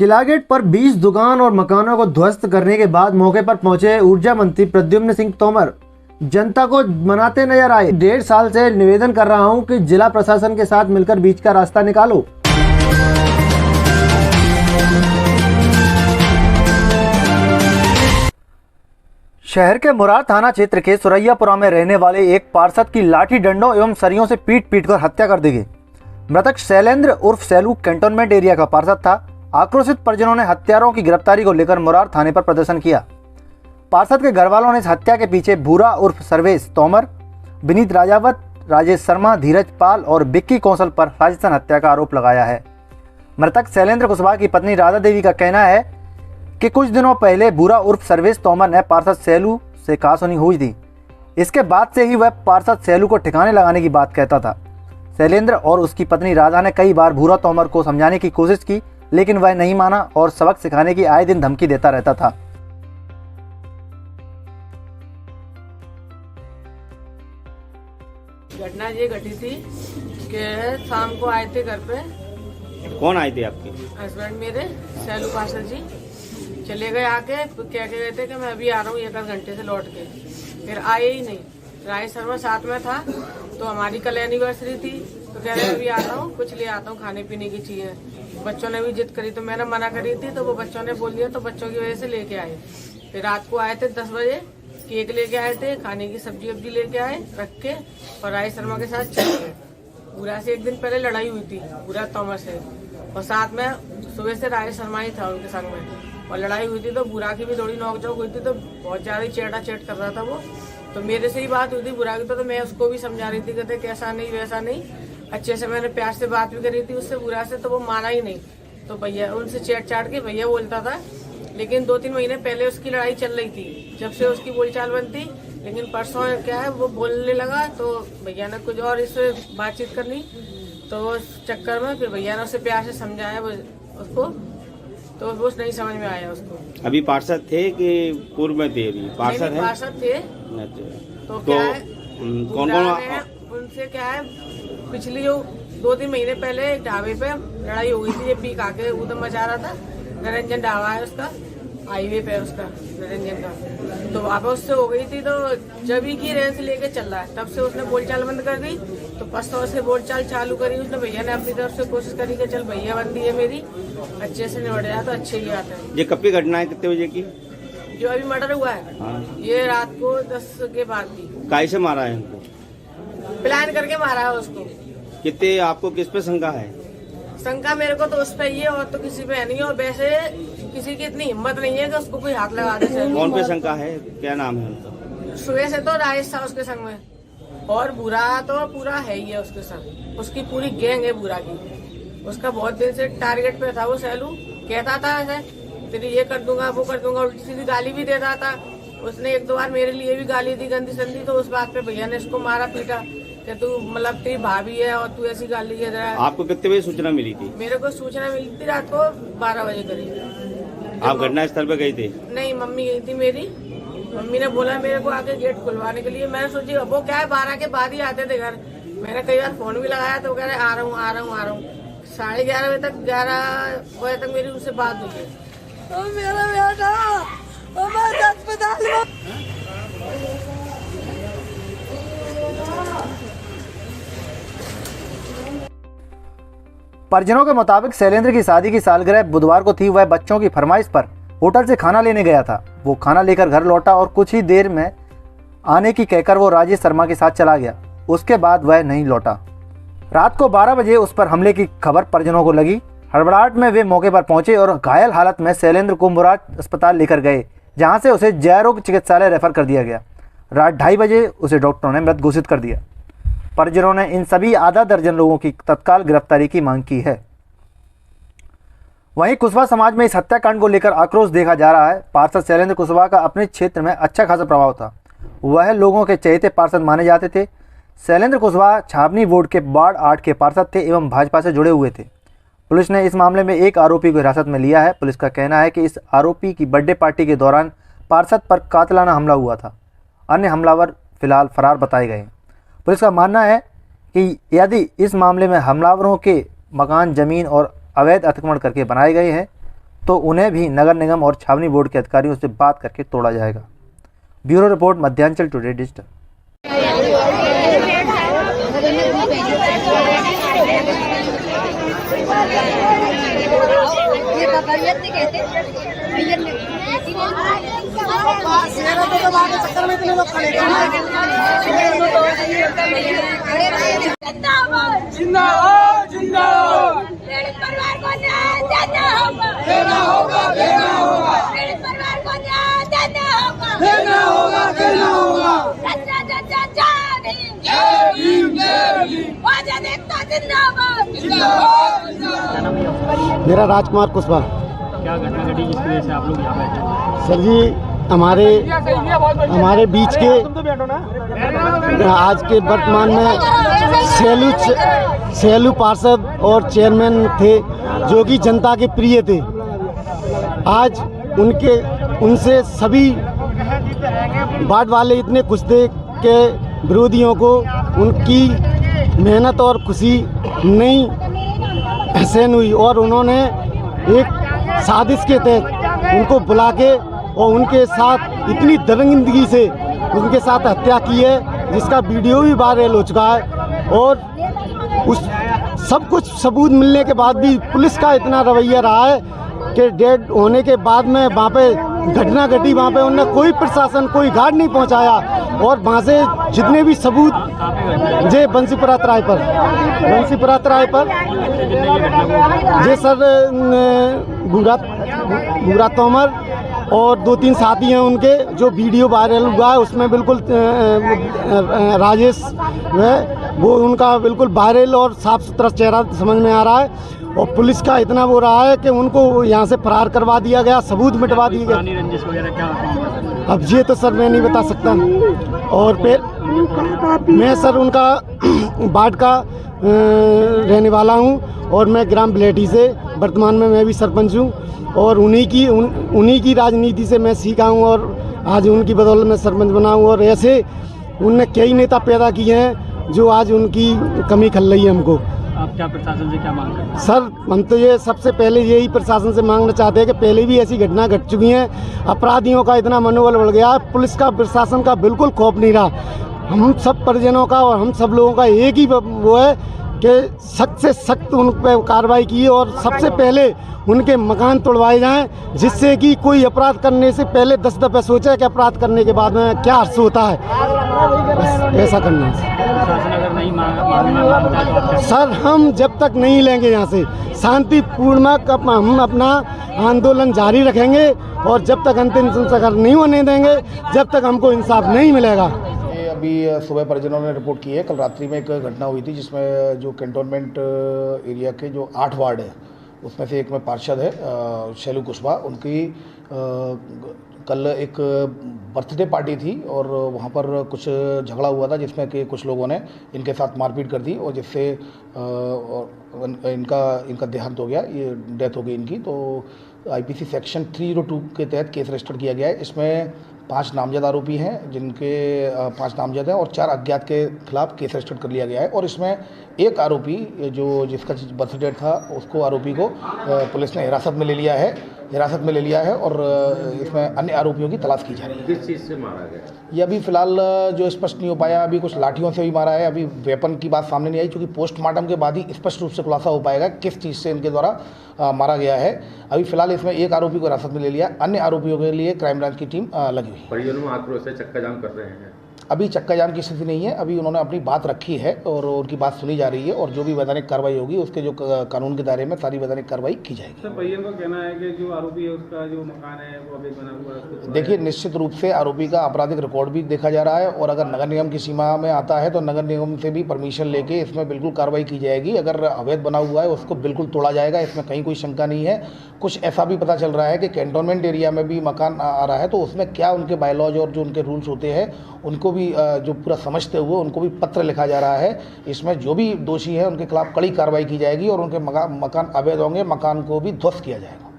किला gate पर 20 दुकान और मकानों को ध्वस्त करने के बाद मौके पर पहुंचे ऊर्जा मंत्री प्रद्युम्न सिंह तोमर जनता को मनाते नजर आए। 1.5 साल से निवेदन कर रहा हूं कि जिला प्रशासन के साथ मिलकर बीच का रास्ता निकालो। शहर के मुरार थाना क्षेत्र के सुरैयापुरा में रहने वाले एक पार्षद की लाठी डंडों एवं सरियों से पीट कर हत्या कर दी गई। मृतक शैलेंद्र उर्फ सैलू कैंटोनमेंट एरिया का पार्षद था। आक्रोशित परिजनों ने हत्यारों की गिरफ्तारी को लेकर मुरार थाने पर प्रदर्शन किया। पार्षद के घर वालों ने इस हत्या के पीछे भूरा उर्फ सर्वेश तोमर, विनीत राजावत, राजेश शर्मा, धीरज पाल और बिक्की कौशल पर साजिशन हत्या का आरोप लगाया है। मृतक शैलेंद्र कुशवाहा की पत्नी राधा देवी का कहना है कि कुछ दिनों पहले भूरा उर्फ सर्वेश तोमर ने पार्षद सैलू से कहासुनी हुई थी। इसके बाद से ही वह पार्षद सैलू को ठिकाने लगाने की बात कहता था। शैलेंद्र और उसकी पत्नी राधा ने कई बार भूरा तोमर को समझाने की कोशिश की, लेकिन वह नहीं माना और सबक सिखाने की आए दिन धमकी देता रहता था। घटना ये घटी थी कि शाम को आए थे घर पे। कौन आए थे आपके? हस्बैंड मेरे, सैलू पार्षद जी चले गए। आके कह के गए थे कि मैं अभी आ रहा हूँ 1 घंटे से लौट के, फिर आए ही नहीं। राजेश शर्मा साथ में था, तो हमारी कल एनिवर्सरी थी, तो कह रहे अभी आता हूँ, कुछ ले आता हूँ खाने पीने की चीजें। बच्चों ने भी जिद करी तो मैंने मना करी थी, तो वो बच्चों ने बोल दिया, तो बच्चों की वजह से लेके आए। फिर रात को आए थे 10 बजे, केक लेके आए थे, खाने की सब्जी वब्जी लेके आए रख के, और राजेश शर्मा के साथ चले गए। बुरा से 1 दिन पहले लड़ाई हुई थी बुरा तोमर से, और साथ में सुबह से राजेश शर्मा ही था उनके संग में, और लड़ाई हुई थी तो बुरा की भी थोड़ी नोकझोंक हुई थी, तो बहुत ज्यादा चेटा चेट कर रहा था वो। तो मेरे से ही बात हुई थी बुरा की, तो मैं उसको भी समझा रही थी, कहते कैसा नहीं वैसा नहीं। अच्छे से मैंने प्यार से बात भी करी थी उससे बुरा से, तो वो माना ही नहीं। तो भैया उनसे चेट चाट के भैया बोलता था, लेकिन 2-3 महीने पहले उसकी लड़ाई चल रही थी, जब से उसकी बोलचाल बनती। लेकिन परसों क्या है वो बोलने लगा, तो भैया ने कुछ और इससे बातचीत कर ली, तो उस चक्कर में फिर भैया ने उसे प्यार से समझाया उसको, तो वो नहीं समझ में आया उसको। अभी पार्षद थे कि पूर्व में थे? अभी पार्षद है? पार्षद थे। तो क्या है, कौन उनसे क्या है, पिछली जो 2-3 महीने पहले एक ढाबे पे लड़ाई हो गई थी। ये पी खा के उधम मचा रहा था। निरंजन ढाबा है उसका, हाईवे पे उसका निरंजन का, तो वहाँ पे उससे हो गई थी। तो जब ही की रेंज लेके चल रहा है, तब से उसने बोलचाल बंद कर दी। तो परसों से बोलचाल चालू करी उसने। भैया ने अपनी तरफ से कोशिश करी कि चल भैया बंदी है मेरी, अच्छे से निबट जाए तो अच्छे ही आता है। ये कब की घटना है? कितने बजे की? जो अभी मर्डर हुआ है, हाँ। ये रात को 10 के बाद की। काय से मारा है उनको? प्लान करके मारा है उसको। कितने आपको किस पे शंका है? शंका मेरे को तो उस पे ही है, और तो किसी पे नहीं है। और वैसे किसी की इतनी हिम्मत नहीं है कि उसको कोई हाथ लगा दे। कौन पे शंका है? क्या नाम है उनका? सुबह से तो राजेश था उसके संग में, और बुरा तो पूरा है ही है उसके संग। उसकी पूरी गैंग है बुरा की। उसका बहुत दिन से टारगेट पे था वो सैलू। कहता था ऐसे तेरी ये कर दूंगा वो कर दूंगा, उल्टी सीधी गाली भी देता था। उसने 1-2 बार मेरे लिए भी गाली दी गंदी संदी, तो उस बात पे भैया ने इसको मारा पीटा कि तू मतलब तेरी भाभी है और तू ऐसी गाली दे रहा है। आपको कितने बजे सूचना मिली थी? मेरे को सूचना मिली थी रात को 12 बजे करीब। आप घटना स्थल पे गई थी? नहीं, मम्मी गई थी मेरी। मम्मी ने बोला मेरे को आके गेट खुलवाने के लिए। मैंने सोची वो क्या है 12 के बाद ही आते थे घर। मैंने कई बार फोन भी लगाया तो कह रहे आ रहा हूँ। 11:30 बजे तक 11 बजे तक मेरी उससे बात हुई है। तो मेरा बेटा अस्पताल में। परिजनों के मुताबिक शैलेंद्र की शादी की सालगिरह बुधवार को थी। वह बच्चों की फरमाइश पर होटल से खाना लेने गया था। वो खाना लेकर घर लौटा और कुछ ही देर में आने की कहकर वो राजेश शर्मा के साथ चला गया। उसके बाद वह नहीं लौटा। रात को 12 बजे उस पर हमले की खबर परिजनों को लगी। हड़बड़ाहट में वे मौके पर पहुंचे और घायल हालत में शैलेंद्र को मुरार अस्पताल लेकर गए, जहां से उसे जयरोग चिकित्सालय रेफर कर दिया गया। रात 2:30 बजे उसे डॉक्टरों ने मृत घोषित कर दिया। परिजनों ने इन सभी आधा दर्जन लोगों की तत्काल गिरफ्तारी की मांग की है। वहीं कुशवाहा समाज में इस हत्याकांड को लेकर आक्रोश देखा जा रहा है। पार्षद शैलेंद्र कुशवाहा का अपने क्षेत्र में अच्छा खासा प्रभाव था। वह लोगों के चहेते पार्षद माने जाते थे। शैलेंद्र कुशवाहा छावनी वार्ड के वार्ड 8 के पार्षद थे एवं भाजपा से जुड़े हुए थे। पुलिस ने इस मामले में एक आरोपी को हिरासत में लिया है। पुलिस का कहना है कि इस आरोपी की बर्थडे पार्टी के दौरान पार्षद पर कातिलाना हमला हुआ था। अन्य हमलावर फिलहाल फरार बताए गए हैं। पुलिस का मानना है कि यदि इस मामले में हमलावरों के मकान, जमीन और अवैध अतिक्रमण करके बनाए गए हैं तो उन्हें भी नगर निगम और छावनी बोर्ड के अधिकारियों से बात करके तोड़ा जाएगा। Bureau report, Madhyanchal today digital. जिंदाबाद जिंदाबाद, पीड़ित परिवार को न्याय देना होगा, देना होगा, देना होगा, पीड़ित परिवार को न्याय देना होगा, देना होगा, देना होगा। जय भीम, जय भीम, आजाद एकता जिंदाबाद, जिंदाबाद। मेरा राजकुमार कुशवाहा। क्या घटना घटी जिसकी वजह से आप लोग यहाँ बैठे? सर जी, हमारे बीच के आज के वर्तमान में सेलू पार्षद और चेयरमैन थे जो कि जनता के प्रिय थे। आज उनसे सभी वार्ड वाले इतने खुश थे कि विरोधियों को उनकी मेहनत और खुशी नहीं सहन हुई और उन्होंने एक साजिश के तहत उनको बुला के और उनके साथ इतनी दरिंदगी से उनके साथ हत्या की है, जिसका वीडियो भी वायरल हो चुका है। और उस सब कुछ सबूत मिलने के बाद भी पुलिस का इतना रवैया रहा है कि डेड होने के बाद में वहाँ पे घटना घटी, वहाँ पे उन्होंने कोई प्रशासन, कोई गार्ड नहीं पहुँचाया और वहाँ से जितने भी सबूत जे बंसीपुरा तराई पर जे सर भूरा तोमर और 2-3 साथी हैं उनके, जो वीडियो वायरल हुआ है उसमें बिल्कुल राजेश है वो उनका बिल्कुल वायरल और साफ सुथरा चेहरा समझ में आ रहा है। और पुलिस का इतना वो रहा है कि उनको यहाँ से फरार करवा दिया गया, सबूत मिटवा दिए गए। रंजिश वगैरह क्या होता? अब ये तो सर मैं नहीं बता सकता। और फिर मैं सर उनका वार्ड का रहने वाला हूँ और मैं ग्राम बिलेटी से वर्तमान में मैं भी सरपंच हूँ और उन्हीं की राजनीति से मैं सीखा हूँ और आज उनकी बदौलत मैं सरपंच बना हूँ। और ऐसे उनने कई नेता पैदा किए हैं जो आज उनकी कमी खल रही है हमको। आप क्या प्रशासन से क्या मांग करते हैं? सर हम तो ये सबसे पहले यही प्रशासन से मांगना चाहते हैं कि पहले भी ऐसी घटना घट चुकी हैं, अपराधियों का इतना मनोबल बढ़ गया है, पुलिस का प्रशासन का बिल्कुल खौफ नहीं रहा। हम सब परिजनों का और हम सब लोगों का एक ही वो है कि सख्त से सख्त उन पर कार्रवाई की और सबसे पहले उनके मकान तोड़वाए जाएं, जिससे कि कोई अपराध करने से पहले 10 दफ़े सोचे कि अपराध करने के बाद में क्या हर्ष होता है। बस ऐसा करना है अगर नहीं मांगता तो आप क्या? सर हम जब तक नहीं लेंगे यहाँ से शांतिपूर्वक हम अपना आंदोलन जारी रखेंगे और जब तक अंतिम संस्कार नहीं होने देंगे जब तक हमको इंसाफ नहीं मिलेगा। अभी सुबह परिजनों ने रिपोर्ट की है, कल रात्रि में एक घटना हुई थी जिसमें जो कैंटोनमेंट एरिया के जो 8 वार्ड है उसमें से एक में पार्षद है सेलू कुशवाहा, उनकी कल एक बर्थडे पार्टी थी और वहाँ पर कुछ झगड़ा हुआ था जिसमें कि कुछ लोगों ने इनके साथ मारपीट कर दी और जिससे इनका देहांत हो गया, ये डेथ हो गई इनकी। तो आईपीसी सेक्शन 302 के तहत केस रजिस्टर किया गया है। इसमें 5 नामजद आरोपी हैं, जिनके 5 नामजद हैं और 4 अज्ञात के खिलाफ केस रजिस्टर कर लिया गया है। और इसमें एक आरोपी जिसका बर्थ डेट था उसको आरोपी को पुलिस ने हिरासत में ले लिया है और इसमें अन्य आरोपियों की तलाश की जा रही है। किस चीज़ से मारा गया? ये अभी फिलहाल जो स्पष्ट नहीं हो पाया, अभी कुछ लाठियों से भी मारा है, अभी वेपन की बात सामने नहीं आई, क्योंकि पोस्टमार्टम के बाद ही स्पष्ट रूप से खुलासा हो पाएगा किस चीज़ से इनके द्वारा मारा गया है। अभी फिलहाल इसमें एक आरोपी को हिरासत में ले लिया, अन्य आरोपियों के लिए क्राइम ब्रांच की टीम लगी हुई है। परिजनों में आक्रोश से चक्का जाम कर रहे हैं। अभी चक्का जाम की स्थिति नहीं है, अभी उन्होंने अपनी बात रखी है और उनकी बात सुनी जा रही है और जो भी वैधानिक कार्रवाई होगी उसके जो कानून के दायरे में सारी वैधानिक कार्रवाई की जाएगी। सर परिजन का कहना है कि जो आरोपी है उसका जो मकान है वो अभी बना हुआ है। देखिए, निश्चित रूप से आरोपी का आपराधिक रिकॉर्ड भी देखा जा रहा है और अगर नगर निगम की सीमा में आता है तो नगर निगम से भी परमिशन लेके इसमें बिल्कुल कार्रवाई की जाएगी। अगर अवैध बना हुआ है उसको बिल्कुल तोड़ा जाएगा, इसमें कहीं कोई शंका नहीं है। कुछ ऐसा भी पता चल रहा है कि कैंटोनमेंट एरिया में भी मकान आ रहा है, तो उसमें क्या उनके बायलॉज और जो उनके रूल्स होते हैं उनको भी जो पूरा समझते हुए उनको भी पत्र लिखा जा रहा है। इसमें जो भी दोषी है उनके खिलाफ कड़ी कार्रवाई की जाएगी और उनके मकान अवैध होंगे, मकान को भी ध्वस्त किया जाएगा।